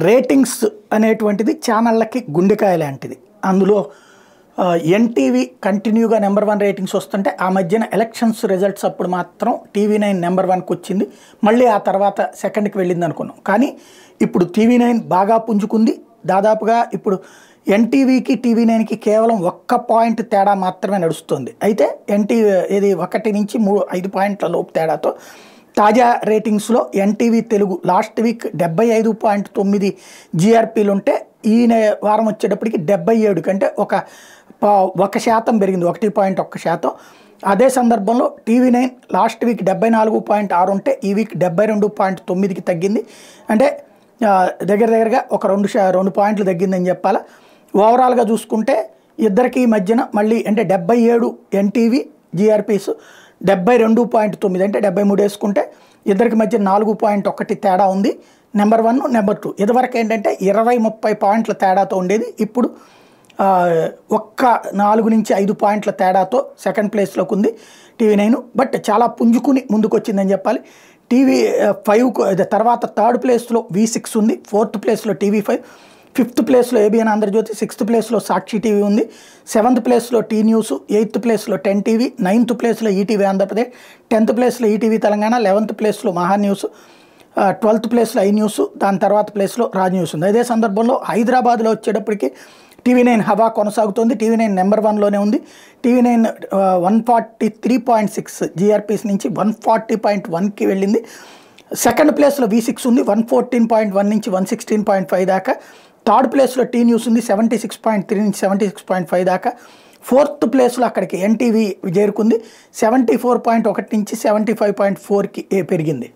Ratings అనేటువంటిది ఛానళ్ళకి గుండెకాయ లాంటిది. అందులో ఎన్టీవీ కంటిన్యూగా నెంబర్ 1 రేటింగ్స్ వస్తుంటే ఆ మధ్యన ఎలక్షన్స్ రిజల్ట్స్ అప్పుడు మాత్రం టీవీ9 నెంబర్ 1కి వచ్చింది. మళ్ళీ ఆ తర్వాత సెకండ్కి వెళ్ళింది అనుకున్నాం. కానీ ఇప్పుడు టీవీ9 బాగా పుంజుకుంది. దాదాపుగా ఇప్పుడు ఎన్టీవీకి టీవీ9కి కేవలం 1 పాయింట్ తేడా మాత్రమే నడుస్తుంది. అయితే ఇది 1 నుంచి 5 పాయింట్ల లోపు తేడాతో తాజా రేటింగ్స్లో ఎన్టీవీ తెలుగు లాస్ట్ వీక్ 75.9 జీఆర్పీలు ఉంటే ఈ వారం వచ్చేటప్పటికి 77 కంటే 1% పెరిగింది, 1.1%. అదే సందర్భంలో టీవీ9 లాస్ట్ వీక్ 74.6 ఉంటే ఈ వీక్ 72.9కి తగ్గింది. అంటే దగ్గరగా ఒక 2 పాయింట్లు తగ్గిందని చెప్పాలా. ఓవరాల్గా చూసుకుంటే ఇద్దరికి మధ్యన మళ్ళీ అంటే 77 ఎన్టీవీ జీఆర్పీస్, 72.9 అంటే 73 వేసుకుంటే ఇద్దరికి మధ్య 4.1 తేడా ఉంది. నెంబర్ 1 నెంబర్ 2 ఇదివరకు ఏంటంటే 20-30 పాయింట్ల తేడాతో ఉండేది. ఇప్పుడు 4 నుంచి 5 పాయింట్ల తేడాతో సెకండ్ ప్లేస్లోకి ఉంది టీవీ9. బట్ చాలా పుంజుకుని ముందుకు వచ్చిందని చెప్పాలి. టీవీ5 తర్వాత థర్డ్ ప్లేస్లో V6 ఉంది, 4th ప్లేస్లో టీవీ5, 5th ప్లేస్లో ఏబిఎన్ ఆంధ్రజ్యోతి, 6th ప్లేస్లో సాక్షి టీవీ ఉంది, 7th ప్లేస్లో టీ న్యూస్, 8th ప్లేస్లో 10TV, 9th ప్లేస్లో ఈటీవీ ఆంధ్రప్రదేశ్, 10th ప్లేస్లో ఈటీవీ తెలంగాణ, 11th ప్లేస్లో మహా న్యూస్, 12th ప్లేస్లో ఐ న్యూస్, దాని తర్వాత ప్లేస్లో రాజ్ న్యూస్ ఉంది. అదే సందర్భంలో హైదరాబాద్లో వచ్చేటప్పటికి టీవీ9 హవా కొనసాగుతోంది. టీవీ9 నెంబర్ 1లోనే ఉంది. టీవీ9 143.6 జీఆర్పీస్ నుంచి 140.1కి వెళ్ళింది. సెకండ్ ప్లేస్లో V6 ఉంది, 114.1 నుంచి 116.5 దాకా. థర్డ్ ప్లేస్లో టీ న్యూస్ ఉంది, 76.3 నుంచి 76.5 దాకా. 4th ప్లేస్లో అక్కడికి ఎన్టీవీ చేరుకుంది, 74.1 నుంచి 75.4కి పెరిగింది.